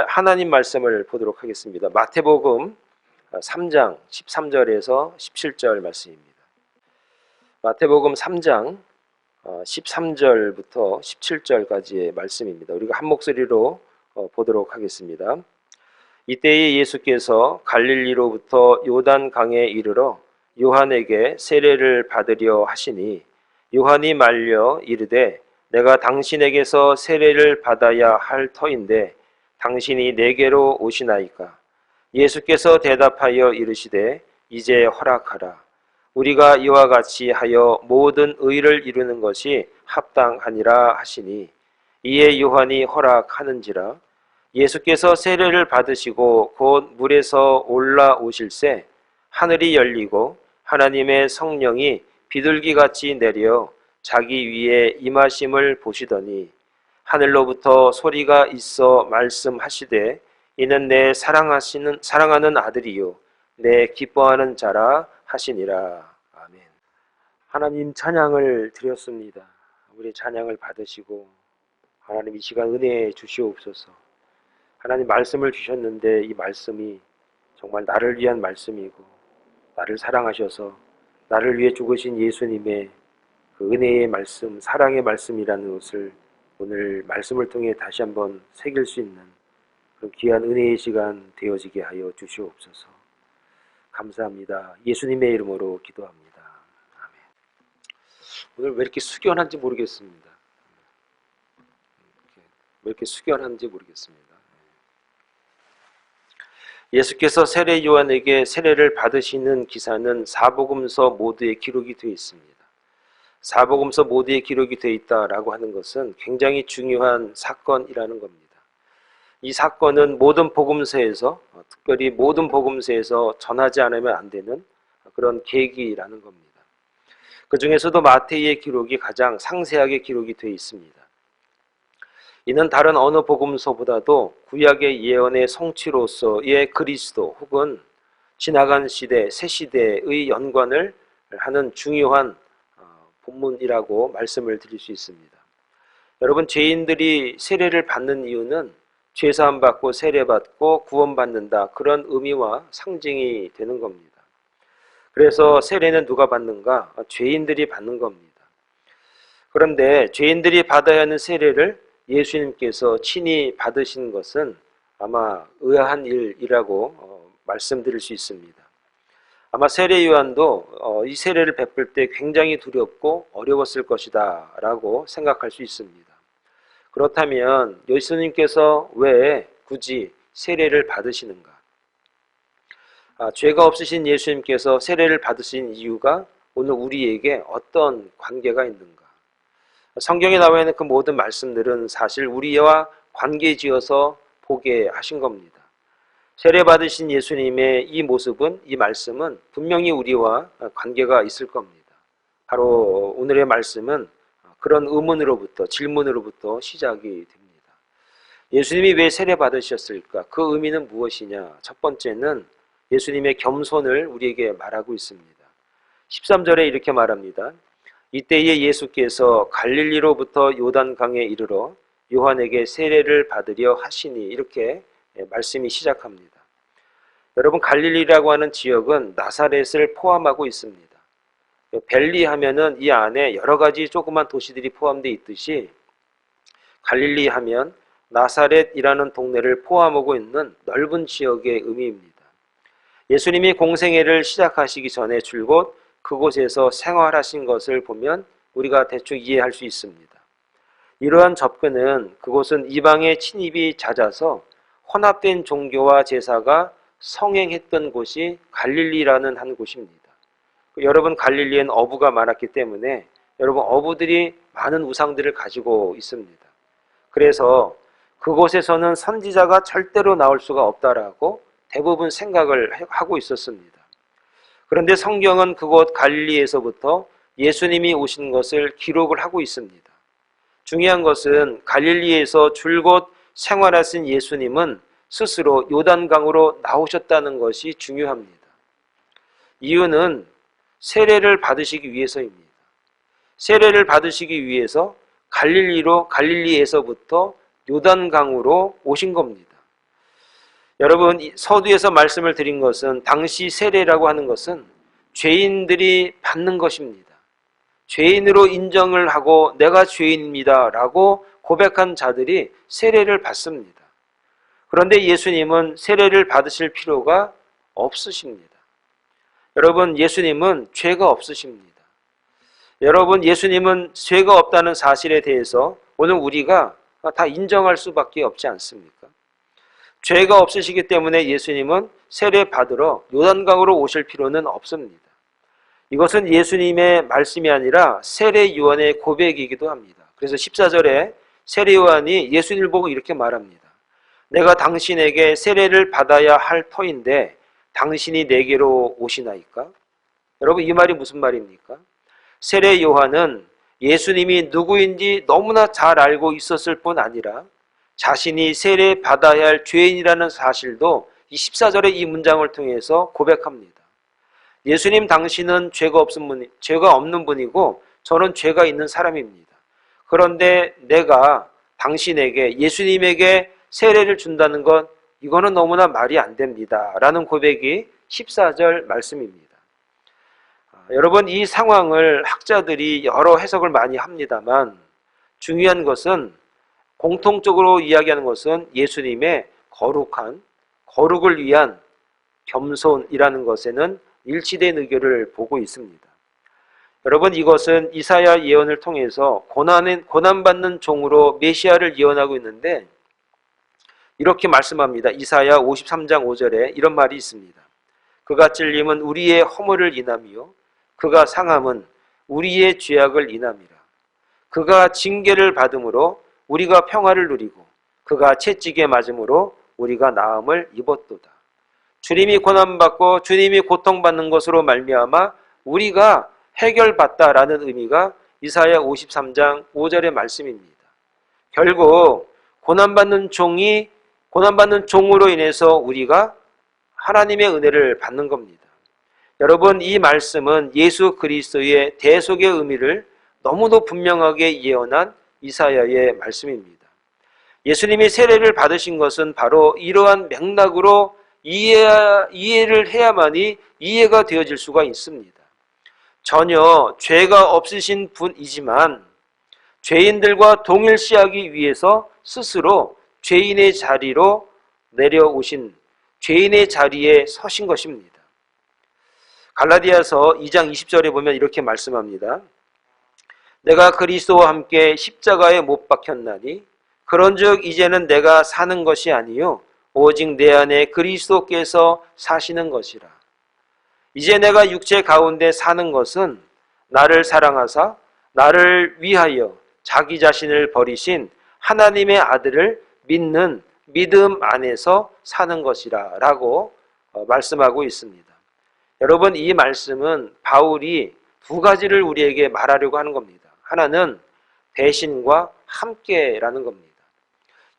하나님 말씀을 보도록 하겠습니다. 마태복음 3장 13절에서 17절 말씀입니다. 마태복음 3장 13절부터 17절까지의 말씀입니다. 우리가 한 목소리로 보도록 하겠습니다. 이때에 예수께서 갈릴리로부터 요단강에 이르러 요한에게 세례를 받으려 하시니 요한이 말려 이르되 내가 당신에게서 세례를 받아야 할 터인데 당신이 내게로 오시나이까? 예수께서 대답하여 이르시되 이제 허락하라. 우리가 이와 같이 하여 모든 의를 이루는 것이 합당하니라 하시니 이에 요한이 허락하는지라. 예수께서 세례를 받으시고 곧 물에서 올라오실새 하늘이 열리고 하나님의 성령이 비둘기같이 내려 자기 위에 임하심을 보시더니 하늘로부터 소리가 있어 말씀하시되 이는 내 사랑하는 아들이요 내 기뻐하는 자라 하시니라. 아멘. 하나님 찬양을 드렸습니다. 우리 찬양을 받으시고 하나님 이 시간 은혜 주시옵소서. 하나님 말씀을 주셨는데 이 말씀이 정말 나를 위한 말씀이고 나를 사랑하셔서 나를 위해 죽으신 예수님의 그 은혜의 말씀, 사랑의 말씀이라는 것을 오늘 말씀을 통해 다시 한번 새길 수 있는 그런 귀한 은혜의 시간 되어지게 하여 주시옵소서. 감사합니다. 예수님의 이름으로 기도합니다. 아멘. 오늘 왜 이렇게 숙연한지 모르겠습니다. 왜 이렇게 숙연한지 모르겠습니다. 예수께서 세례 요한에게 세례를 받으시는 기사는 사복음서 모두에 기록이 되어 있습니다. 사복음서 모두에 기록이 되어 있다라고 하는 것은 굉장히 중요한 사건이라는 겁니다. 이 사건은 모든 복음서에서, 특별히 모든 복음서에서 전하지 않으면 안 되는 그런 계기라는 겁니다. 그 중에서도 마태의 기록이 가장 상세하게 기록이 되어 있습니다. 이는 다른 어느 복음서보다도 구약의 예언의 성취로서의 그리스도 혹은 지나간 시대, 새 시대의 연관을 하는 중요한 본문이라고 말씀을 드릴 수 있습니다. 여러분, 죄인들이 세례를 받는 이유는 죄사함 받고 세례받고 구원받는다, 그런 의미와 상징이 되는 겁니다. 그래서 세례는 누가 받는가? 죄인들이 받는 겁니다. 그런데 죄인들이 받아야 하는 세례를 예수님께서 친히 받으신 것은 아마 의아한 일이라고 말씀드릴 수 있습니다. 아마 세례 요한도 이 세례를 베풀 때 굉장히 두렵고 어려웠을 것이다 라고 생각할 수 있습니다. 그렇다면 예수님께서 왜 굳이 세례를 받으시는가? 죄가 없으신 예수님께서 세례를 받으신 이유가 오늘 우리에게 어떤 관계가 있는가? 성경에 나와 있는 그 모든 말씀들은 사실 우리와 관계지어서 보게 하신 겁니다. 세례 받으신 예수님의 이 모습은, 이 말씀은 분명히 우리와 관계가 있을 겁니다. 바로 오늘의 말씀은 그런 의문으로부터, 질문으로부터 시작이 됩니다. 예수님이 왜 세례 받으셨을까? 그 의미는 무엇이냐? 첫 번째는 예수님의 겸손을 우리에게 말하고 있습니다. 13절에 이렇게 말합니다. 이때에 예수께서 갈릴리로부터 요단강에 이르러 요한에게 세례를 받으려 하시니, 이렇게 말씀이 시작합니다. 여러분, 갈릴리라고 하는 지역은 나사렛을 포함하고 있습니다. 벨리 하면은 이 안에 여러 가지 조그만 도시들이 포함되어 있듯이 갈릴리 하면 나사렛이라는 동네를 포함하고 있는 넓은 지역의 의미입니다. 예수님이 공생애를 시작하시기 전에 줄곧 그곳에서 생활하신 것을 보면 우리가 대충 이해할 수 있습니다. 이러한 접근은 그곳은 이방의 침입이 잦아서 혼합된 종교와 제사가 성행했던 곳이 갈릴리라는 한 곳입니다. 여러분, 갈릴리엔 어부가 많았기 때문에 여러분, 어부들이 많은 우상들을 가지고 있습니다. 그래서 그곳에서는 선지자가 절대로 나올 수가 없다라고 대부분 생각을 하고 있었습니다. 그런데 성경은 그곳 갈릴리에서부터 예수님이 오신 것을 기록을 하고 있습니다. 중요한 것은 갈릴리에서 줄곧 생활하신 예수님은 스스로 요단강으로 나오셨다는 것이 중요합니다. 이유는 세례를 받으시기 위해서입니다. 세례를 받으시기 위해서 갈릴리에서부터 요단강으로 오신 겁니다. 여러분, 서두에서 말씀을 드린 것은 당시 세례라고 하는 것은 죄인들이 받는 것입니다. 죄인으로 인정을 하고 내가 죄인입니다 라고 고백한 자들이 세례를 받습니다. 그런데 예수님은 세례를 받으실 필요가 없으십니다. 여러분, 예수님은 죄가 없으십니다. 여러분, 예수님은 죄가 없다는 사실에 대해서 오늘 우리가 다 인정할 수밖에 없지 않습니까? 죄가 없으시기 때문에 예수님은 세례 받으러 요단강으로 오실 필요는 없습니다. 이것은 예수님의 말씀이 아니라 세례 요한의 고백이기도 합니다. 그래서 14절에 세례 요한이 예수님을 보고 이렇게 말합니다. 내가 당신에게 세례를 받아야 할 터인데 당신이 내게로 오시나이까? 여러분, 이 말이 무슨 말입니까? 세례 요한은 예수님이 누구인지 너무나 잘 알고 있었을 뿐 아니라 자신이 세례 받아야 할 죄인이라는 사실도 이 14절의 이 문장을 통해서 고백합니다. 예수님, 당신은 죄가 없는 분이고 저는 죄가 있는 사람입니다. 그런데 내가 당신에게, 예수님에게 세례를 준다는 건 이거는 너무나 말이 안 됩니다 라는 고백이 14절 말씀입니다. 여러분, 이 상황을 학자들이 여러 해석을 많이 합니다만 중요한 것은, 공통적으로 이야기하는 것은 예수님의 거룩을 위한 겸손이라는 것에는 일치된 의견을 보고 있습니다. 여러분, 이것은 이사야 예언을 통해서 고난받는 종으로 메시아를 예언하고 있는데 이렇게 말씀합니다. 이사야 53장 5절에 이런 말이 있습니다. 그가 찔림은 우리의 허물을 인함이요 그가 상함은 우리의 죄악을 인함이라. 그가 징계를 받음으로 우리가 평화를 누리고 그가 채찍에 맞음으로 우리가 나음을 입었도다. 주님이 고난받고 주님이 고통받는 것으로 말미암아 우리가 해결받다라는 의미가 이사야 53장 5절의 말씀입니다. 결국 고난받는 종으로 인해서 우리가 하나님의 은혜를 받는 겁니다. 여러분, 이 말씀은 예수 그리스도의 대속의 의미를 너무도 분명하게 예언한 이사야의 말씀입니다. 예수님이 세례를 받으신 것은 바로 이러한 맥락으로 이해를 해야만이 이해가 되어질 수가 있습니다. 전혀 죄가 없으신 분이지만 죄인들과 동일시하기 위해서 스스로 죄인의 자리로 내려오신, 죄인의 자리에 서신 것입니다. 갈라디아서 2장 20절에 보면 이렇게 말씀합니다. 내가 그리스도와 함께 십자가에 못 박혔나니 그런즉 이제는 내가 사는 것이 아니요 오직 내 안에 그리스도께서 사시는 것이라. 이제 내가 육체 가운데 사는 것은 나를 사랑하사 나를 위하여 자기 자신을 버리신 하나님의 아들을 믿는 믿음 안에서 사는 것이라 라고 말씀하고 있습니다. 여러분, 이 말씀은 바울이 두 가지를 우리에게 말하려고 하는 겁니다. 하나는 대신과 함께라는 겁니다.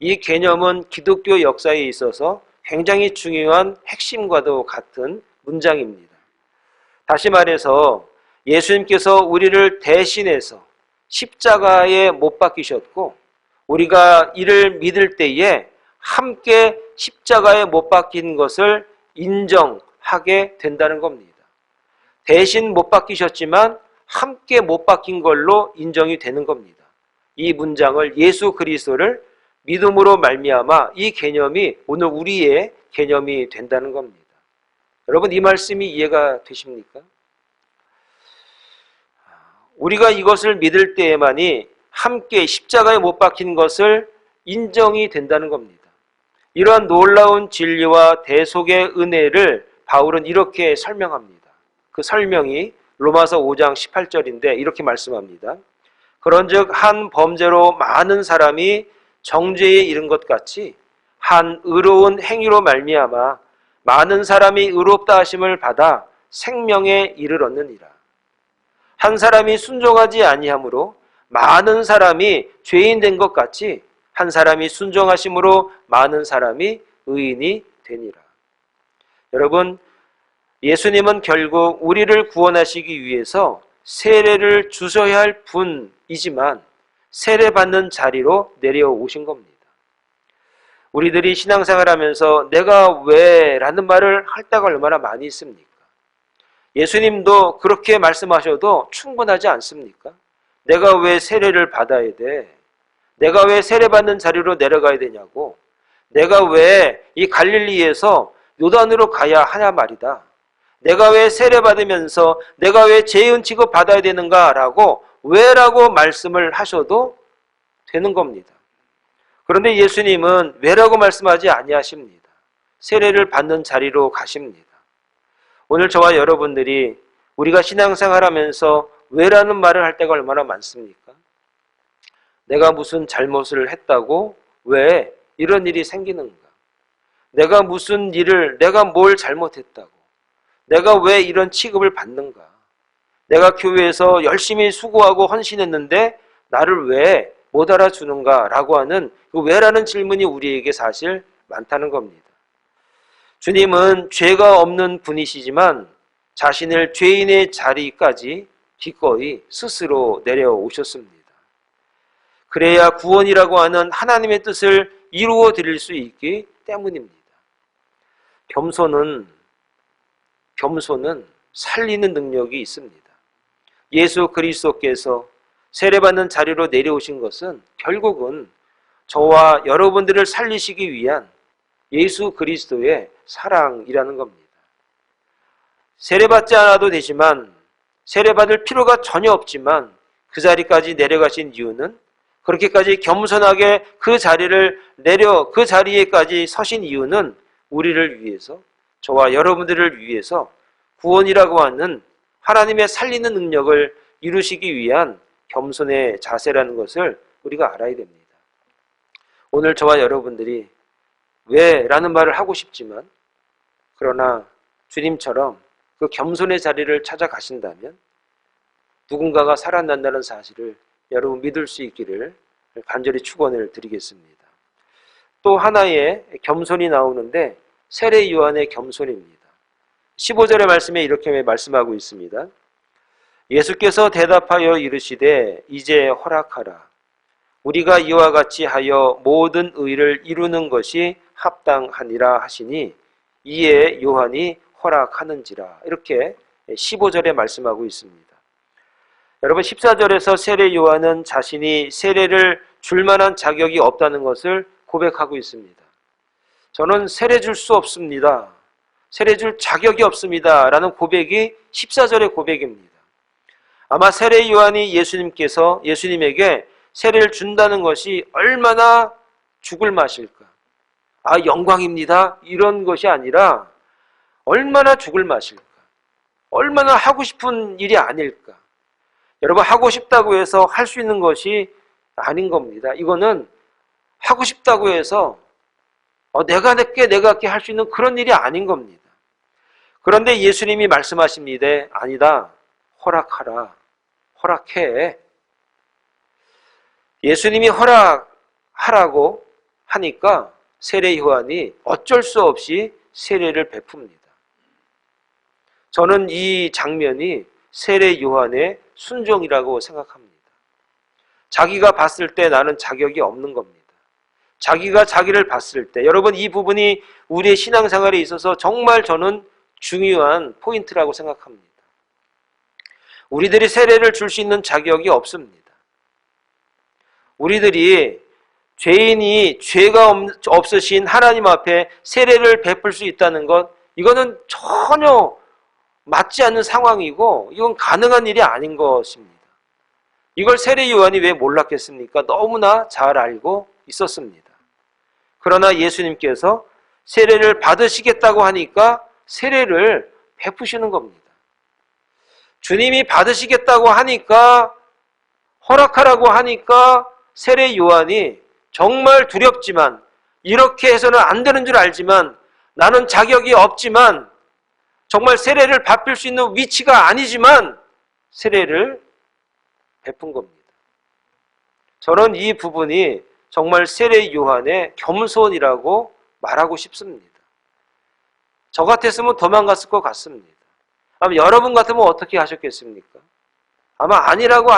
이 개념은 기독교 역사에 있어서 굉장히 중요한 핵심과도 같은 문장입니다. 다시 말해서 예수님께서 우리를 대신해서 십자가에 못 박히셨고 우리가 이를 믿을 때에 함께 십자가에 못 박힌 것을 인정하게 된다는 겁니다. 대신 못 박히셨지만 함께 못 박힌 걸로 인정이 되는 겁니다. 이 문장을 예수 그리스도를 믿음으로 말미암아 이 개념이 오늘 우리의 개념이 된다는 겁니다. 여러분, 이 말씀이 이해가 되십니까? 우리가 이것을 믿을 때에만이 함께 십자가에 못 박힌 것을 인정이 된다는 겁니다. 이러한 놀라운 진리와 대속의 은혜를 바울은 이렇게 설명합니다. 그 설명이 로마서 5장 18절인데 이렇게 말씀합니다. 그런즉 한 범죄로 많은 사람이 정죄에 이른 것 같이 한 의로운 행위로 말미암아 많은 사람이 의롭다 하심을 받아 생명에 이르렀느니라. 한 사람이 순종하지 아니함으로 많은 사람이 죄인 된 것 같이 한 사람이 순종하심으로 많은 사람이 의인이 되니라. 여러분, 예수님은 결국 우리를 구원하시기 위해서 세례를 주셔야 할 분이지만 세례받는 자리로 내려오신 겁니다. 우리들이 신앙생활하면서 내가 왜 라는 말을 할 때가 얼마나 많이 있습니까? 예수님도 그렇게 말씀하셔도 충분하지 않습니까? 내가 왜 세례를 받아야 돼? 내가 왜 세례받는 자리로 내려가야 되냐고? 내가 왜 이 갈릴리에서 요단으로 가야 하냐 말이다. 내가 왜 세례받으면서 내가 왜 죄인 취급 받아야 되는가라고 왜라고 말씀을 하셔도 되는 겁니다. 그런데 예수님은 왜라고 말씀하지 아니하십니다. 세례를 받는 자리로 가십니다. 오늘 저와 여러분들이 우리가 신앙생활하면서 왜라는 말을 할 때가 얼마나 많습니까? 내가 무슨 잘못을 했다고 왜 이런 일이 생기는가? 내가 무슨 일을, 내가 뭘 잘못했다고? 내가 왜 이런 취급을 받는가? 내가 교회에서 열심히 수고하고 헌신했는데 나를 왜 못 알아주는가? 라고 하는 그 왜라는 질문이 우리에게 사실 많다는 겁니다. 주님은 죄가 없는 분이시지만 자신을 죄인의 자리까지 기꺼이 스스로 내려오셨습니다. 그래야 구원이라고 하는 하나님의 뜻을 이루어 드릴 수 있기 때문입니다. 겸손은 살리는 능력이 있습니다. 예수 그리스도께서 세례받는 자리로 내려오신 것은 결국은 저와 여러분들을 살리시기 위한 예수 그리스도의 사랑이라는 겁니다. 세례받지 않아도 되지만 세례받을 필요가 전혀 없지만 그 자리까지 내려가신 이유는 그렇게까지 겸손하게 그 자리에까지 서신 이유는 우리를 위해서, 저와 여러분들을 위해서 구원이라고 하는 하나님의 살리는 능력을 이루시기 위한 겸손의 자세라는 것을 우리가 알아야 됩니다. 오늘 저와 여러분들이 왜라는 말을 하고 싶지만 그러나 주님처럼 그 겸손의 자리를 찾아가신다면 누군가가 살아난다는 사실을 여러분 믿을 수 있기를 간절히 축원을 드리겠습니다. 또 하나의 겸손이 나오는데 세례 요한의 겸손입니다. 15절의 말씀에 이렇게 말씀하고 있습니다. 예수께서 대답하여 이르시되 이제 허락하라. 우리가 이와 같이 하여 모든 의를 이루는 것이 합당하니라 하시니 이에 요한이 허락하는지라. 이렇게 15절에 말씀하고 있습니다. 여러분 14절에서 세례 요한은 자신이 세례를 줄 만한 자격이 없다는 것을 고백하고 있습니다. 저는 세례 줄 수 없습니다. 세례 줄 자격이 없습니다. 라는 고백이 14절의 고백입니다. 아마 세례 요한이 예수님에게 세례를 준다는 것이 얼마나 죽을 맛일까? 아, 영광입니다. 이런 것이 아니라 얼마나 죽을 맛일까? 얼마나 하고 싶은 일이 아닐까? 여러분, 하고 싶다고 해서 할 수 있는 것이 아닌 겁니다. 이거는 하고 싶다고 해서 내가 할게 할 수 있는 그런 일이 아닌 겁니다. 그런데 예수님이 말씀하십니다. 아니다. 허락하라. 허락해. 예수님이 허락하라고 하니까 세례 요한이 어쩔 수 없이 세례를 베풉니다. 저는 이 장면이 세례 요한의 순종이라고 생각합니다. 자기가 봤을 때 나는 자격이 없는 겁니다. 자기가 자기를 봤을 때, 여러분 이 부분이 우리의 신앙생활에 있어서 정말 저는 중요한 포인트라고 생각합니다. 우리들이 세례를 줄 수 있는 자격이 없습니다. 우리들이 죄인이 죄가 없으신 하나님 앞에 세례를 베풀 수 있다는 것, 이거는 전혀 맞지 않는 상황이고 이건 가능한 일이 아닌 것입니다. 이걸 세례 요한이 왜 몰랐겠습니까? 너무나 잘 알고 있었습니다. 그러나 예수님께서 세례를 받으시겠다고 하니까 세례를 베푸시는 겁니다. 주님이 받으시겠다고 하니까, 허락하라고 하니까 세례 요한이 정말 두렵지만 이렇게 해서는 안 되는 줄 알지만 나는 자격이 없지만 정말 세례를 받을 수 있는 위치가 아니지만 세례를 베푼 겁니다. 저는 이 부분이 정말 세례 요한의 겸손이라고 말하고 싶습니다. 저 같았으면 도망갔을 것 같습니다. 아마 여러분 같으면 어떻게 하셨겠습니까? 아마 아니라고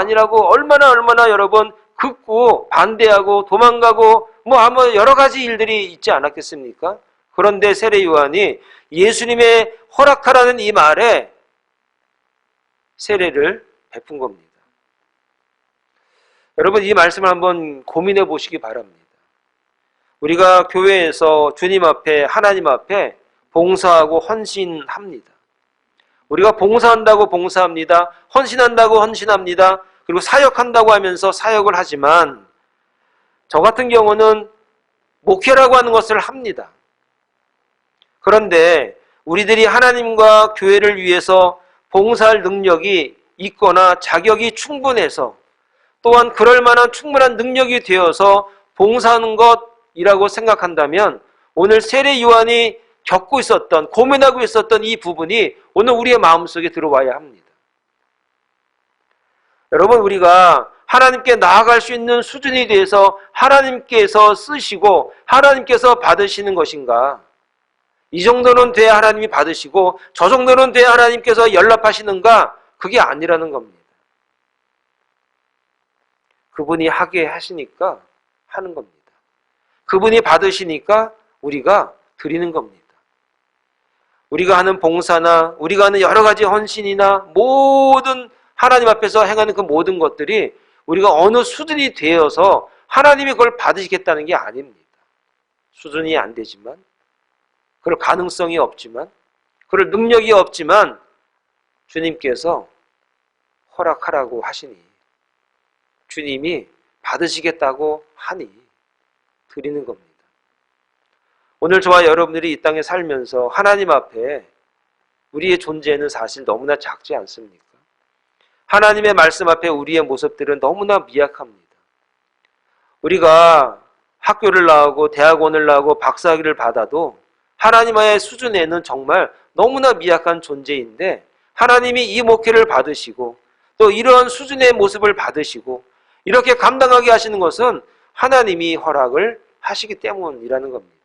얼마나 여러분 긋고 반대하고 도망가고 아마 여러 가지 일들이 있지 않았겠습니까? 그런데 세례 요한이 예수님의 허락하라는 이 말에 세례를 베푼 겁니다. 여러분 이 말씀을 한번 고민해 보시기 바랍니다. 우리가 교회에서 주님 앞에 하나님 앞에 봉사하고 헌신합니다. 우리가 봉사한다고 봉사합니다. 헌신한다고 헌신합니다. 그리고 사역한다고 하면서 사역을 하지만 저 같은 경우는 목회라고 하는 것을 합니다. 그런데 우리들이 하나님과 교회를 위해서 봉사할 능력이 있거나 자격이 충분해서 또한 그럴 만한 충분한 능력이 되어서 봉사하는 것이라고 생각한다면 오늘 세례 요한이 겪고 있었던, 고민하고 있었던 이 부분이 오늘 우리의 마음속에 들어와야 합니다. 여러분 우리가 하나님께 나아갈 수 있는 수준이 돼서 하나님께서 쓰시고 하나님께서 받으시는 것인가? 이 정도는 돼야 하나님이 받으시고 저 정도는 돼야 하나님께서 연락하시는가? 그게 아니라는 겁니다. 그분이 하게 하시니까 하는 겁니다. 그분이 받으시니까 우리가 드리는 겁니다. 우리가 하는 봉사나 우리가 하는 여러 가지 헌신이나 모든 하나님 앞에서 행하는 그 모든 것들이 우리가 어느 수준이 되어서 하나님이 그걸 받으시겠다는 게 아닙니다. 수준이 안 되지만, 그럴 가능성이 없지만, 그럴 능력이 없지만 주님께서 허락하라고 하시니, 주님이 받으시겠다고 하니 드리는 겁니다. 오늘 저와 여러분들이 이 땅에 살면서 하나님 앞에 우리의 존재는 사실 너무나 작지 않습니까? 하나님의 말씀 앞에 우리의 모습들은 너무나 미약합니다. 우리가 학교를 나오고 대학원을 나오고 박사학위를 받아도 하나님의 수준에는 정말 너무나 미약한 존재인데 하나님이 이 목회를 받으시고 또 이러한 수준의 모습을 받으시고 이렇게 감당하게 하시는 것은 하나님이 허락을 하시기 때문이라는 겁니다.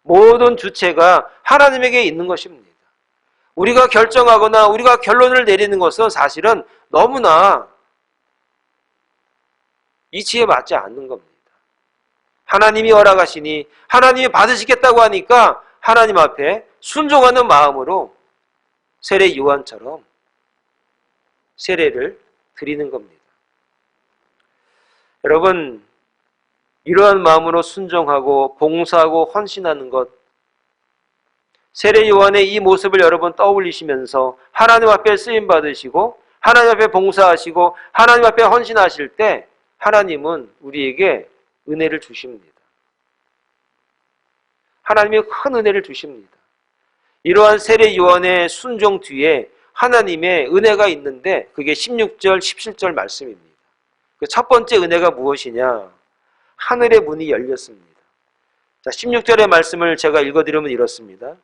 모든 주체가 하나님에게 있는 것입니다. 우리가 결정하거나 우리가 결론을 내리는 것은 사실은 너무나 이치에 맞지 않는 겁니다. 하나님이 허락하시니 하나님이 받으시겠다고 하니까 하나님 앞에 순종하는 마음으로 세례 요한처럼 세례를 드리는 겁니다. 여러분, 이러한 마음으로 순종하고 봉사하고 헌신하는 것, 세례 요한의 이 모습을 여러분 떠올리시면서 하나님 앞에 쓰임 받으시고 하나님 앞에 봉사하시고 하나님 앞에 헌신하실 때 하나님은 우리에게 은혜를 주십니다. 하나님이 큰 은혜를 주십니다. 이러한 세례 요한의 순종 뒤에 하나님의 은혜가 있는데 그게 16절, 17절 말씀입니다. 그 첫 번째 은혜가 무엇이냐? 하늘의 문이 열렸습니다. 자, 16절의 말씀을 제가 읽어드리면 이렇습니다.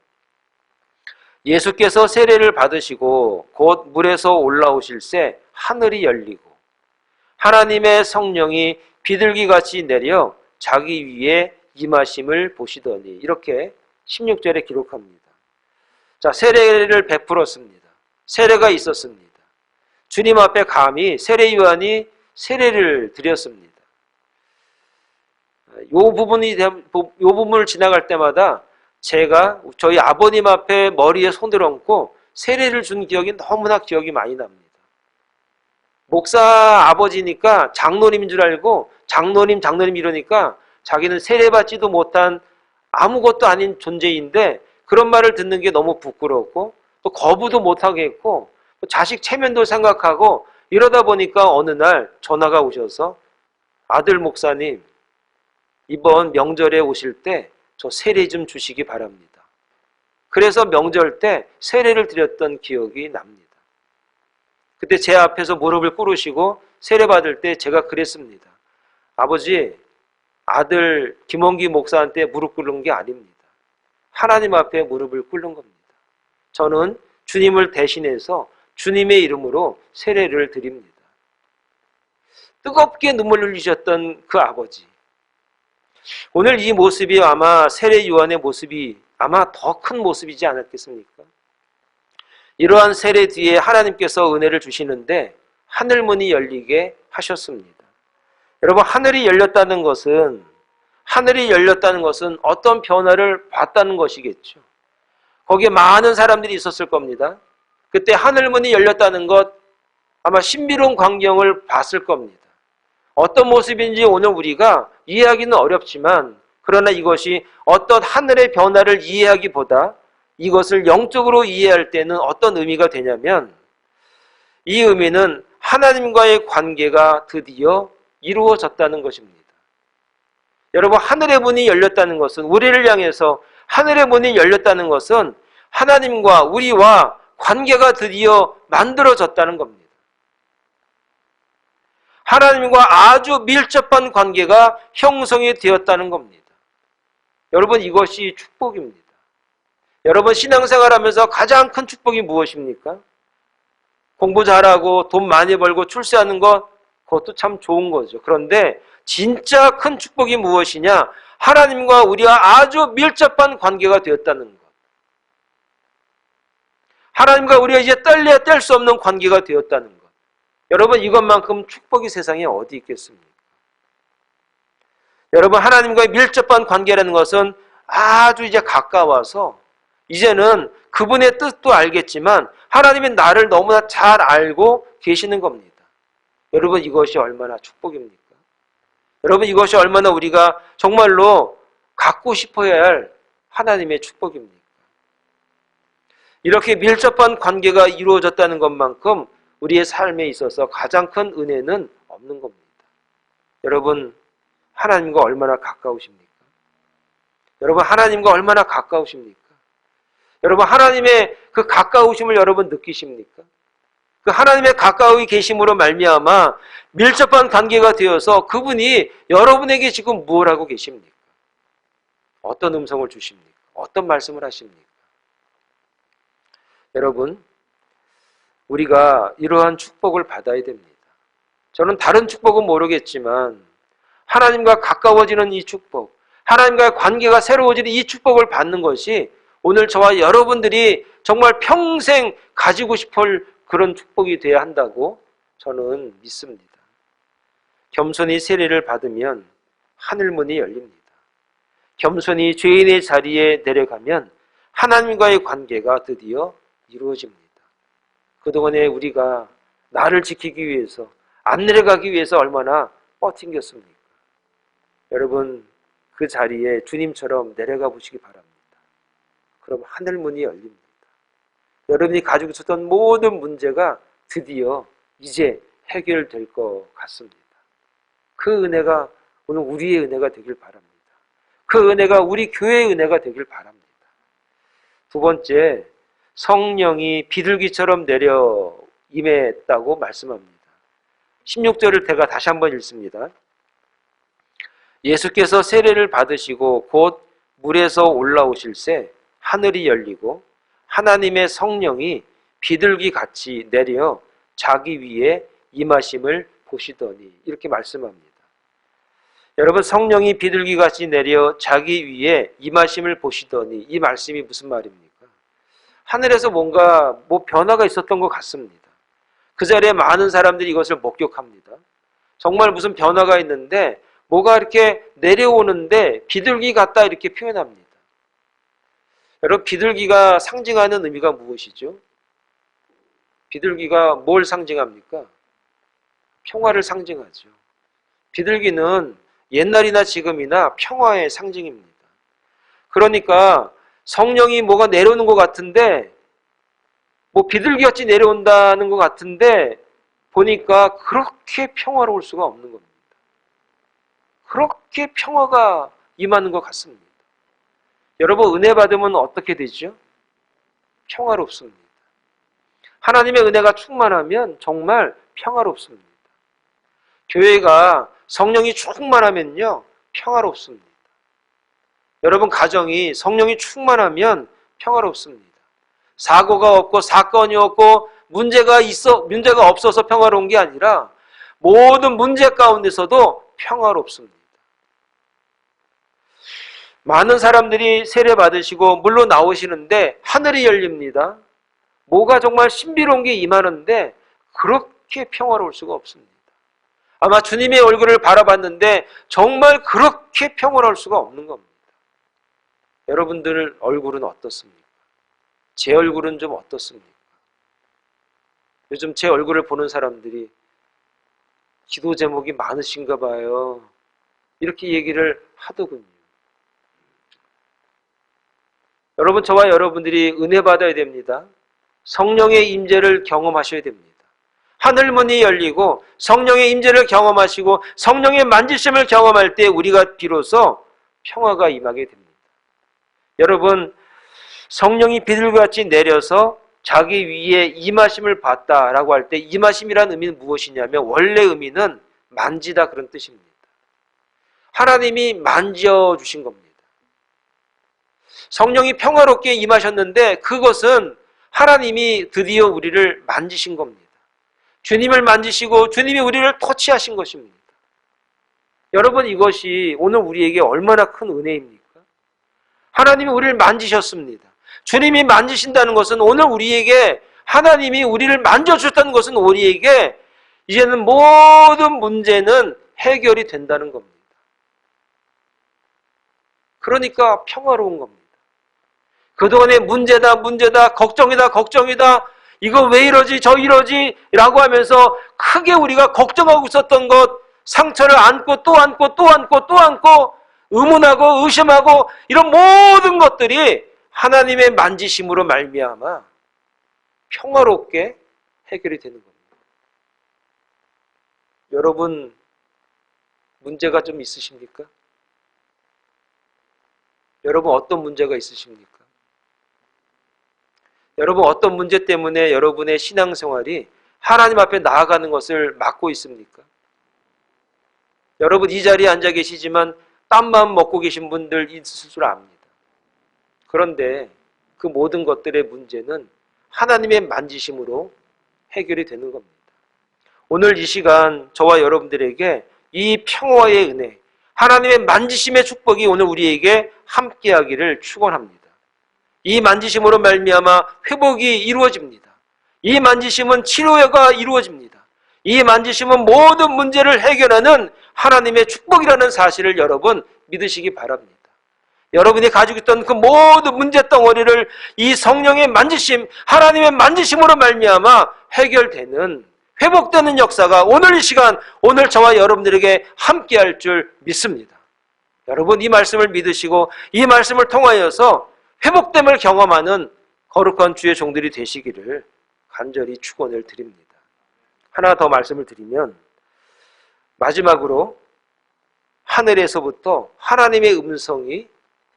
예수께서 세례를 받으시고 곧 물에서 올라오실새 하늘이 열리고 하나님의 성령이 비둘기같이 내려 자기 위에 임하심을 보시더니, 이렇게 16절에 기록합니다. 자, 세례를 베풀었습니다. 세례가 있었습니다. 주님 앞에 감히 세례 요한이 세례를 드렸습니다. 요 부분을 지나갈 때마다 제가 저희 아버님 앞에 머리에 손을 얹고 세례를 준 기억이 너무나 기억이 많이 납니다. 목사 아버지니까 장로님인 줄 알고 장로님 이러니까 자기는 세례받지도 못한 아무것도 아닌 존재인데 그런 말을 듣는 게 너무 부끄럽고 또 거부도 못하게 했고 또 자식 체면도 생각하고 이러다 보니까 어느 날 전화가 오셔서 아들 목사님 이번 명절에 오실 때 저 세례 좀 주시기 바랍니다. 그래서 명절 때 세례를 드렸던 기억이 납니다. 그때 제 앞에서 무릎을 꿇으시고 세례 받을 때 제가 그랬습니다. 아버지, 아들 김원기 목사한테 무릎 꿇는 게 아닙니다. 하나님 앞에 무릎을 꿇는 겁니다. 저는 주님을 대신해서 주님의 이름으로 세례를 드립니다. 뜨겁게 눈물 흘리셨던 그 아버지. 오늘 이 모습이 아마 세례 요한의 모습이 아마 더 큰 모습이지 않았겠습니까? 이러한 세례 뒤에 하나님께서 은혜를 주시는데 하늘문이 열리게 하셨습니다. 여러분, 하늘이 열렸다는 것은 어떤 변화를 봤다는 것이겠죠. 거기에 많은 사람들이 있었을 겁니다. 그때 하늘문이 열렸다는 것, 아마 신비로운 광경을 봤을 겁니다. 어떤 모습인지 오늘 우리가 이해하기는 어렵지만, 그러나 이것이 어떤 하늘의 변화를 이해하기보다 이것을 영적으로 이해할 때는 어떤 의미가 되냐면, 이 의미는 하나님과의 관계가 드디어 이루어졌다는 것입니다. 여러분, 하늘의 문이 열렸다는 것은, 우리를 향해서 하늘의 문이 열렸다는 것은 하나님과 우리와 관계가 드디어 만들어졌다는 겁니다. 하나님과 아주 밀접한 관계가 형성이 되었다는 겁니다. 여러분, 이것이 축복입니다. 여러분, 신앙생활하면서 가장 큰 축복이 무엇입니까? 공부 잘하고 돈 많이 벌고 출세하는 것, 그것도 참 좋은 거죠. 그런데 진짜 큰 축복이 무엇이냐? 하나님과 우리와 아주 밀접한 관계가 되었다는 것. 하나님과 우리가 이제 뗄 수 없는 관계가 되었다는 것. 여러분, 이것만큼 축복이 세상에 어디 있겠습니까? 여러분, 하나님과의 밀접한 관계라는 것은 아주 이제 가까워서 이제는 그분의 뜻도 알겠지만 하나님이 나를 너무나 잘 알고 계시는 겁니다. 여러분, 이것이 얼마나 축복입니까? 여러분, 이것이 얼마나 우리가 정말로 갖고 싶어야 할 하나님의 축복입니까? 이렇게 밀접한 관계가 이루어졌다는 것만큼 우리의 삶에 있어서 가장 큰 은혜는 없는 겁니다. 여러분, 하나님과 얼마나 가까우십니까? 여러분, 하나님과 얼마나 가까우십니까? 여러분, 하나님의 그 가까우심을 여러분 느끼십니까? 그 하나님의 가까이 계심으로 말미암아 밀접한 관계가 되어서 그분이 여러분에게 지금 무엇을 하고 계십니까? 어떤 음성을 주십니까? 어떤 말씀을 하십니까? 여러분, 우리가 이러한 축복을 받아야 됩니다. 저는 다른 축복은 모르겠지만 하나님과 가까워지는 이 축복, 하나님과의 관계가 새로워지는 이 축복을 받는 것이 오늘 저와 여러분들이 정말 평생 가지고 싶을 그런 축복이 되어야 한다고 저는 믿습니다. 겸손히 세례를 받으면 하늘문이 열립니다. 겸손히 죄인의 자리에 내려가면 하나님과의 관계가 드디어 이루어집니다. 그동안에 우리가 나를 지키기 위해서, 안 내려가기 위해서 얼마나 버팅겼습니까? 여러분, 그 자리에 주님처럼 내려가 보시기 바랍니다. 그럼 하늘문이 열립니다. 여러분이 가지고 있었던 모든 문제가 드디어 이제 해결될 것 같습니다. 그 은혜가 오늘 우리의 은혜가 되길 바랍니다. 그 은혜가 우리 교회의 은혜가 되길 바랍니다. 두 번째, 성령이 비둘기처럼 내려 임했다고 말씀합니다. 16절을 제가 다시 한번 읽습니다. 예수께서 세례를 받으시고 곧 물에서 올라오실새 하늘이 열리고 하나님의 성령이 비둘기같이 내려 자기 위에 임하심을 보시더니, 이렇게 말씀합니다. 여러분, 성령이 비둘기같이 내려 자기 위에 임하심을 보시더니, 이 말씀이 무슨 말입니까? 하늘에서 뭔가 변화가 있었던 것 같습니다. 그 자리에 많은 사람들이 이것을 목격합니다. 정말 무슨 변화가 있는데 뭐가 이렇게 내려오는데 비둘기 같다, 이렇게 표현합니다. 여러분, 비둘기가 상징하는 의미가 무엇이죠? 비둘기가 뭘 상징합니까? 평화를 상징하죠. 비둘기는 옛날이나 지금이나 평화의 상징입니다. 그러니까 성령이 뭐가 내려오는 것 같은데, 비둘기같이 내려온다는 것 같은데 보니까 그렇게 평화로울 수가 없는 겁니다. 그렇게 평화가 임하는 것 같습니다. 여러분, 은혜 받으면 어떻게 되죠? 평화롭습니다. 하나님의 은혜가 충만하면 정말 평화롭습니다. 교회가 성령이 충만하면요, 평화롭습니다. 여러분, 가정이 성령이 충만하면 평화롭습니다. 사고가 없고 사건이 없고 문제가 없어서 평화로운 게 아니라 모든 문제 가운데서도 평화롭습니다. 많은 사람들이 세례 받으시고 물로 나오시는데 하늘이 열립니다. 뭐가 정말 신비로운 게 임하는데 그렇게 평화로울 수가 없습니다. 아마 주님의 얼굴을 바라봤는데 정말 그렇게 평화로울 수가 없는 겁니다. 여러분들 얼굴은 어떻습니까? 제 얼굴은 좀 어떻습니까? 요즘 제 얼굴을 보는 사람들이 기도 제목이 많으신가 봐요. 이렇게 얘기를 하더군요. 여러분, 저와 여러분들이 은혜 받아야 됩니다. 성령의 임재를 경험하셔야 됩니다. 하늘문이 열리고 성령의 임재를 경험하시고 성령의 만지심을 경험할 때 우리가 비로소 평화가 임하게 됩니다. 여러분, 성령이 비둘기같이 내려서 자기 위에 임하심을 받다라고 할 때 임하심이라는 의미는 무엇이냐면 원래 의미는 만지다 그런 뜻입니다. 하나님이 만져주신 겁니다. 성령이 평화롭게 임하셨는데 그것은 하나님이 드디어 우리를 만지신 겁니다. 주님을 만지시고 주님이 우리를 터치하신 것입니다. 여러분, 이것이 오늘 우리에게 얼마나 큰 은혜입니까? 하나님이 우리를 만지셨습니다. 주님이 만지신다는 것은 오늘 우리에게 하나님이 우리를 만져주셨다는 것은 우리에게 이제는 모든 문제는 해결이 된다는 겁니다. 그러니까 평화로운 겁니다. 그동안에 문제다, 걱정이다, 이거 왜 이러지, 저 이러지 라고 하면서 크게 우리가 걱정하고 있었던 것, 상처를 안고 또 안고 또 안고 또 안고 의문하고 의심하고 이런 모든 것들이 하나님의 만지심으로 말미암아 평화롭게 해결이 되는 겁니다. 여러분, 문제가 좀 있으십니까? 여러분, 어떤 문제가 있으십니까? 여러분, 어떤 문제 때문에 여러분의 신앙생활이 하나님 앞에 나아가는 것을 막고 있습니까? 여러분, 이 자리에 앉아 계시지만 땀만 먹고 계신 분들 있을 줄 압니다. 그런데 그 모든 것들의 문제는 하나님의 만지심으로 해결이 되는 겁니다. 오늘 이 시간 저와 여러분들에게 이 평화의 은혜, 하나님의 만지심의 축복이 오늘 우리에게 함께하기를 축원합니다. 이 만지심으로 말미암아 회복이 이루어집니다. 이 만지심은 치료가 이루어집니다. 이 만지심은 모든 문제를 해결하는 하나님의 축복이라는 사실을 여러분 믿으시기 바랍니다. 여러분이 가지고 있던 그 모든 문제 덩어리를 이 성령의 만지심, 하나님의 만지심으로 말미암아 해결되는, 회복되는 역사가 오늘 이 시간, 오늘 저와 여러분들에게 함께할 줄 믿습니다. 여러분, 이 말씀을 믿으시고 이 말씀을 통하여서 회복됨을 경험하는 거룩한 주의 종들이 되시기를 간절히 축원을 드립니다. 하나 더 말씀을 드리면, 마지막으로 하늘에서부터 하나님의 음성이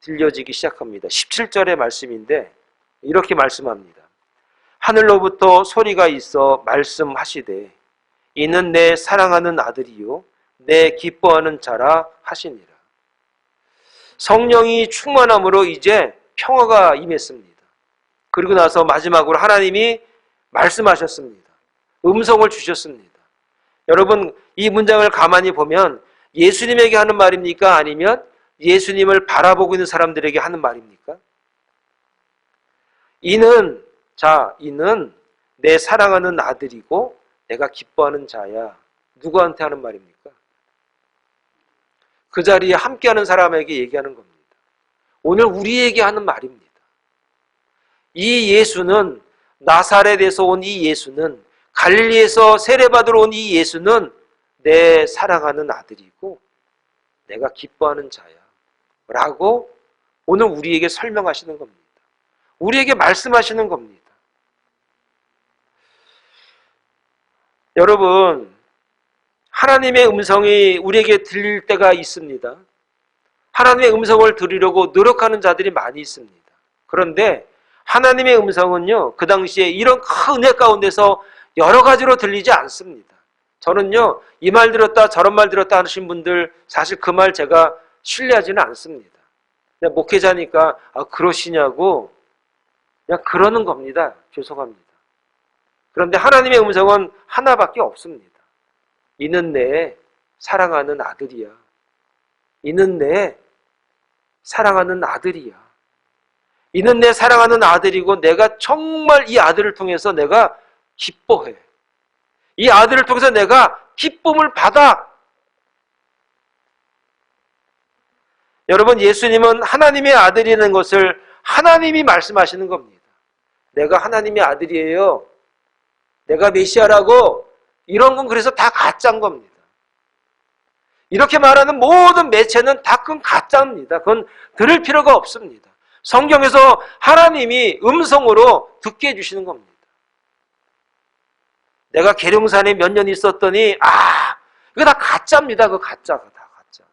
들려지기 시작합니다. 17절의 말씀인데 이렇게 말씀합니다. 하늘로부터 소리가 있어 말씀하시되 이는 내 사랑하는 아들이요 내 기뻐하는 자라 하시니라. 성령이 충만함으로 이제 평화가 임했습니다. 그리고 나서 마지막으로 하나님이 말씀하셨습니다. 음성을 주셨습니다. 여러분, 이 문장을 가만히 보면 예수님에게 하는 말입니까? 아니면 예수님을 바라보고 있는 사람들에게 하는 말입니까? 이는 내 사랑하는 아들이고 내가 기뻐하는 자야. 누구한테 하는 말입니까? 그 자리에 함께하는 사람에게 얘기하는 겁니다. 오늘 우리에게 하는 말입니다. 이 예수는, 나사렛에서 온 이 예수는, 갈릴리에서 세례받으러 온 이 예수는 내 사랑하는 아들이고 내가 기뻐하는 자야 라고 오늘 우리에게 설명하시는 겁니다. 우리에게 말씀하시는 겁니다. 여러분, 하나님의 음성이 우리에게 들릴 때가 있습니다. 하나님의 음성을 들으려고 노력하는 자들이 많이 있습니다. 그런데 하나님의 음성은요, 그 당시에 이런 큰 은혜 가운데서 여러 가지로 들리지 않습니다. 저는요, 이 말 들었다 저런 말 들었다 하신 분들 사실 그 말 제가 신뢰하지는 않습니다. 그냥 목회자니까 그러시냐고 그냥 그러는 겁니다. 죄송합니다. 그런데 하나님의 음성은 하나밖에 없습니다. 이는 내 사랑하는 아들이야. 이는 내 사랑하는 아들이야. 이는 내 사랑하는 아들이고 내가 정말 이 아들을 통해서 내가 기뻐해. 이 아들을 통해서 내가 기쁨을 받아. 여러분, 예수님은 하나님의 아들이라는 것을 하나님이 말씀하시는 겁니다. 내가 하나님의 아들이에요. 내가 메시아라고. 이런 건 그래서 다 가짜인 겁니다. 이렇게 말하는 모든 매체는 다 그건 가짜입니다. 그건 들을 필요가 없습니다. 성경에서 하나님이 음성으로 듣게 해주시는 겁니다. 내가 계룡산에 몇 년 있었더니 이거 다 가짜입니다. 그거 가짜가 다 가짜.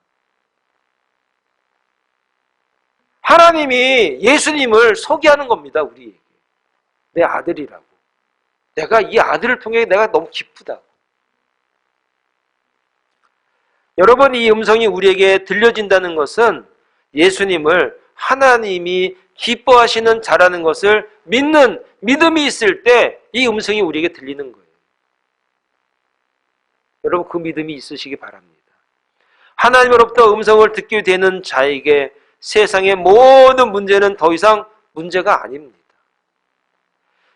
하나님이 예수님을 소개하는 겁니다. 우리에게. 내 아들이라고. 내가 이 아들을 통해 내가 너무 기쁘다고. 여러분, 이 음성이 우리에게 들려진다는 것은 예수님을 하나님이 기뻐하시는 자라는 것을 믿는 믿음이 있을 때 이 음성이 우리에게 들리는 거예요. 여러분, 그 믿음이 있으시기 바랍니다. 하나님으로부터 음성을 듣게 되는 자에게 세상의 모든 문제는 더 이상 문제가 아닙니다.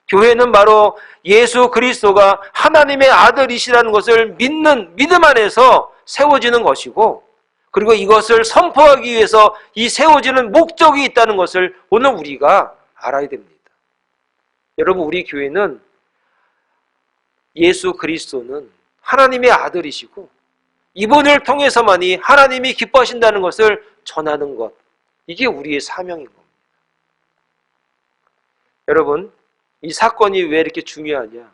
교회는 바로 예수 그리스도가 하나님의 아들이시라는 것을 믿는 믿음 안에서 세워지는 것이고, 그리고 이것을 선포하기 위해서 이 세워지는 목적이 있다는 것을 오늘 우리가 알아야 됩니다. 여러분, 우리 교회는 예수 그리스도는 하나님의 아들이시고 이분을 통해서만이 하나님이 기뻐하신다는 것을 전하는 것, 이게 우리의 사명인 겁니다. 여러분, 이 사건이 왜 이렇게 중요하냐?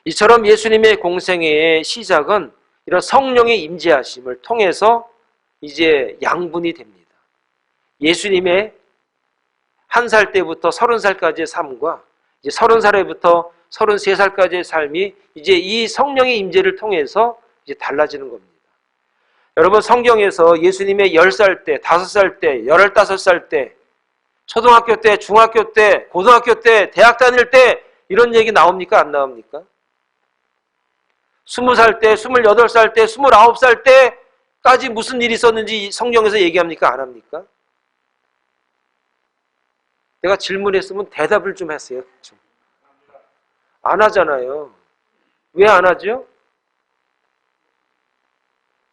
이처럼 예수님의 공생애의 시작은 이런 성령의 임재하심을 통해서 이제 양분이 됩니다. 예수님의 1살 때부터 30살까지의 삶과 이제 30살부터 33살까지의 삶이 이제 이 성령의 임재를 통해서 이제 달라지는 겁니다. 여러분, 성경에서 예수님의 10살 때, 5살 때, 15살 때, 초등학교 때, 중학교 때, 고등학교 때, 대학 다닐 때 이런 얘기 나옵니까? 안 나옵니까? 20살 때, 28살 때, 29살 때까지 무슨 일이 있었는지 성경에서 얘기합니까? 안 합니까? 내가 질문했으면 대답을 좀 하세요. 안 하잖아요. 왜 안 하죠?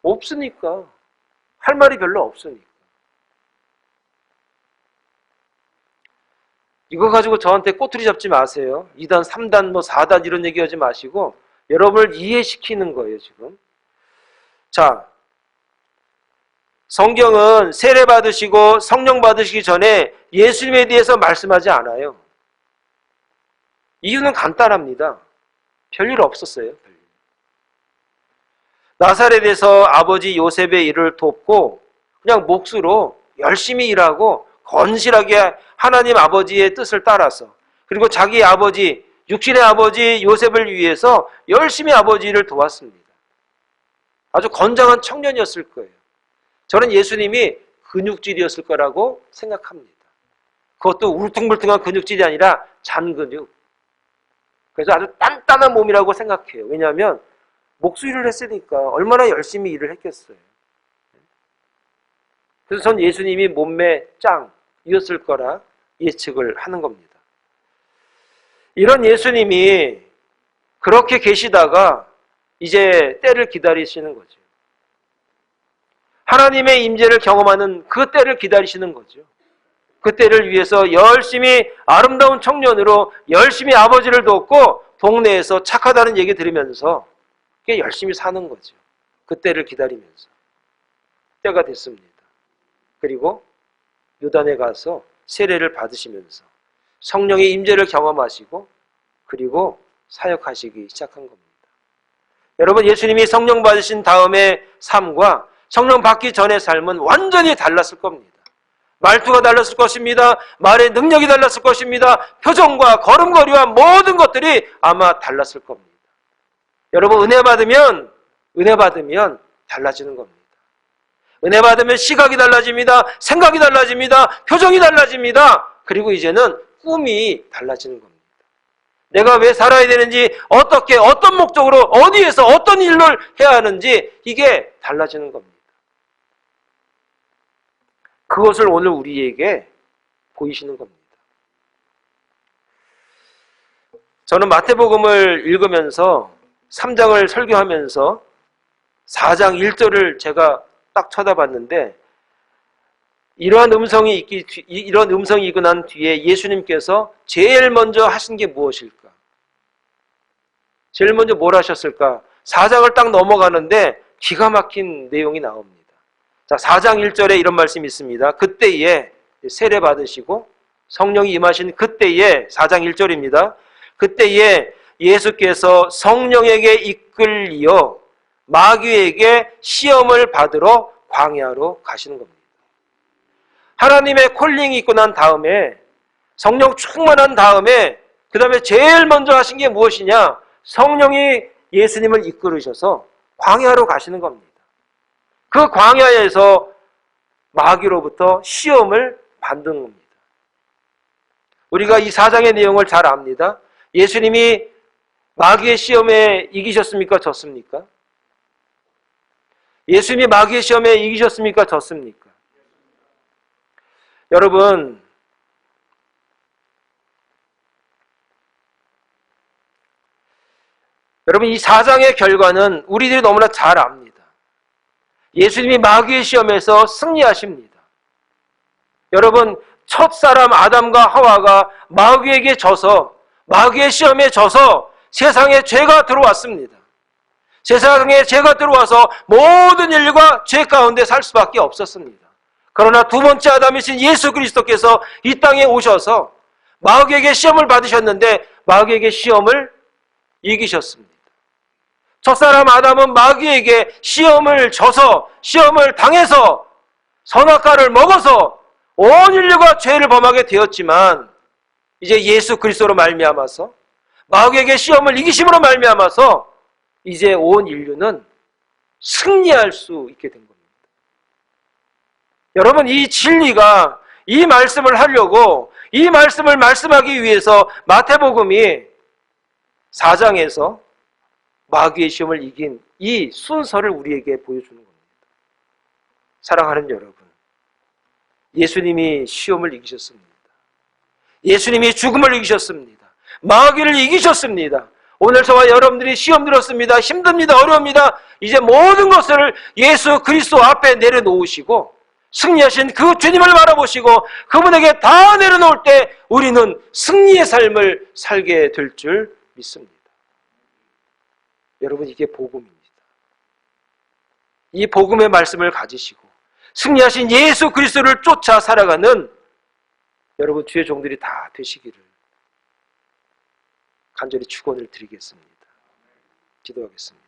없으니까. 할 말이 별로 없으니까. 이거 가지고 저한테 꼬투리 잡지 마세요. 2단, 3단, 4단 이런 얘기하지 마시고 여러분을 이해시키는 거예요, 지금. 자, 성경은 세례 받으시고 성령 받으시기 전에 예수님에 대해서 말씀하지 않아요. 이유는 간단합니다. 별일 없었어요. 나사렛에서 아버지 요셉의 일을 돕고 그냥 몫으로 열심히 일하고 건실하게 하나님 아버지의 뜻을 따라서, 그리고 자기 아버지, 육신의 아버지 요셉을 위해서 열심히 아버지를 도왔습니다. 아주 건장한 청년이었을 거예요. 저는 예수님이 근육질이었을 거라고 생각합니다. 그것도 울퉁불퉁한 근육질이 아니라 잔근육. 그래서 아주 단단한 몸이라고 생각해요. 왜냐하면 목수일을 했으니까 얼마나 열심히 일을 했겠어요. 그래서 전 예수님이 몸매 짱이었을 거라 예측을 하는 겁니다. 이런 예수님이 그렇게 계시다가 이제 때를 기다리시는 거죠. 하나님의 임재를 경험하는 그 때를 기다리시는 거죠. 그 때를 위해서 열심히 아름다운 청년으로 열심히 아버지를 돕고 동네에서 착하다는 얘기 들으면서 열심히 사는 거죠. 그 때를 기다리면서. 때가 됐습니다. 그리고 요단에 가서 세례를 받으시면서 성령의 임재를 경험하시고 그리고 사역하시기 시작한 겁니다. 여러분, 예수님이 성령 받으신 다음의 삶과 성령 받기 전의 삶은 완전히 달랐을 겁니다. 말투가 달랐을 것입니다. 말의 능력이 달랐을 것입니다. 표정과 걸음걸이와 모든 것들이 아마 달랐을 겁니다. 여러분, 은혜 받으면 달라지는 겁니다. 은혜 받으면 시각이 달라집니다. 생각이 달라집니다. 표정이 달라집니다. 그리고 이제는 꿈이 달라지는 겁니다. 내가 왜 살아야 되는지, 어떻게, 어떤 목적으로, 어디에서 어떤 일을 해야 하는지 이게 달라지는 겁니다. 그것을 오늘 우리에게 보이시는 겁니다. 저는 마태복음을 읽으면서 3장을 설교하면서 4장 1절을 제가 딱 쳐다봤는데, 이런 음성이 있고 난 뒤에 예수님께서 제일 먼저 하신 게 무엇일까? 제일 먼저 뭘 하셨을까? 4장을 딱 넘어가는데 기가 막힌 내용이 나옵니다. 자, 4장 1절에 이런 말씀이 있습니다. 그때에 세례 받으시고 성령이 임하신 그때에, 4장 1절입니다. 그때에 예수께서 성령에게 이끌리어 마귀에게 시험을 받으러 광야로 가시는 겁니다. 하나님의 콜링이 있고 난 다음에, 성령 충만한 다음에, 그 다음에 제일 먼저 하신 게 무엇이냐? 성령이 예수님을 이끌으셔서 광야로 가시는 겁니다. 그 광야에서 마귀로부터 시험을 받는 겁니다. 우리가 이 4장의 내용을 잘 압니다. 예수님이 마귀의 시험에 이기셨습니까? 졌습니까? 예수님이 마귀의 시험에 이기셨습니까? 졌습니까? 여러분, 이 4장의 결과는 우리들이 너무나 잘 압니다. 예수님이 마귀의 시험에서 승리하십니다. 여러분, 첫사람 아담과 하와가 마귀에게 져서, 마귀의 시험에 져서 세상에 죄가 들어왔습니다. 세상에 죄가 들어와서 모든 인류가 죄 가운데 살 수밖에 없었습니다. 그러나 두 번째 아담이신 예수 그리스도께서 이 땅에 오셔서 마귀에게 시험을 받으셨는데 마귀에게 시험을 이기셨습니다. 첫사람 아담은 마귀에게 시험을 져서, 시험을 당해서 선악과를 먹어서 온 인류가 죄를 범하게 되었지만, 이제 예수 그리스도로 말미암아서, 마귀에게 시험을 이기심으로 말미암아서 이제 온 인류는 승리할 수 있게 된 겁니다. 여러분, 이 진리가, 이 말씀을 하려고, 이 말씀을 말씀하기 위해서 마태복음이 4장에서 마귀의 시험을 이긴 이 순서를 우리에게 보여주는 겁니다. 사랑하는 여러분, 예수님이 시험을 이기셨습니다. 예수님이 죽음을 이기셨습니다. 마귀를 이기셨습니다. 오늘 저와 여러분들이 시험 들었습니다. 힘듭니다. 어려웁니다. 이제 모든 것을 예수 그리스도 앞에 내려놓으시고 승리하신 그 주님을 바라보시고 그분에게 다 내려놓을 때 우리는 승리의 삶을 살게 될 줄 믿습니다. 여러분, 이게 복음입니다. 이 복음의 말씀을 가지시고 승리하신 예수 그리스도를 쫓아 살아가는 여러분 주의 종들이 다 되시기를 간절히 축원을 드리겠습니다. 기도하겠습니다.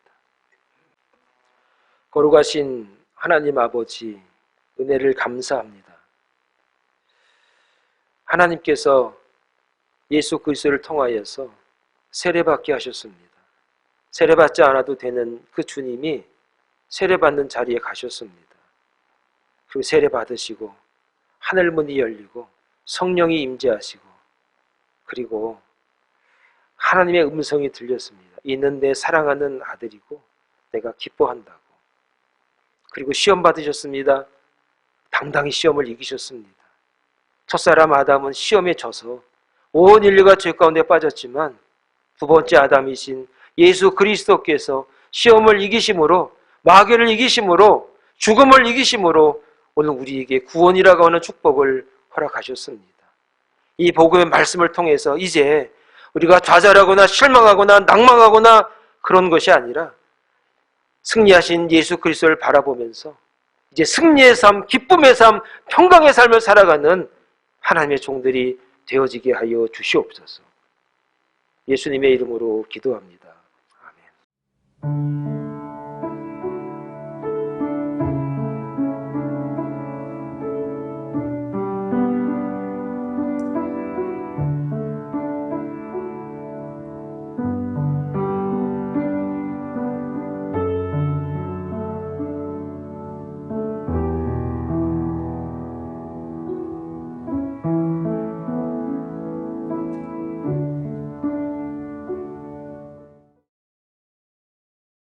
거룩하신 하나님 아버지, 은혜를 감사합니다. 하나님께서 예수 그리스도를 통하여서 세례받게 하셨습니다. 세례받지 않아도 되는 그 주님이 세례받는 자리에 가셨습니다. 그리고 세례받으시고 하늘문이 열리고 성령이 임재하시고 그리고 하나님의 음성이 들렸습니다. 이는 내 사랑하는 아들이고 내가 기뻐한다고. 그리고 시험 받으셨습니다. 당당히 시험을 이기셨습니다. 첫사람 아담은 시험에 져서 온 인류가 죄 가운데 빠졌지만 두 번째 아담이신 예수 그리스도께서 시험을 이기심으로, 마귀를 이기심으로, 죽음을 이기심으로 오늘 우리에게 구원이라고 하는 축복을 허락하셨습니다. 이 복음의 말씀을 통해서 이제 우리가 좌절하거나 실망하거나 낭망하거나 그런 것이 아니라 승리하신 예수 그리스도를 바라보면서 이제 승리의 삶, 기쁨의 삶, 평강의 삶을 살아가는 하나님의 종들이 되어지게 하여 주시옵소서. 예수님의 이름으로 기도합니다. 아멘.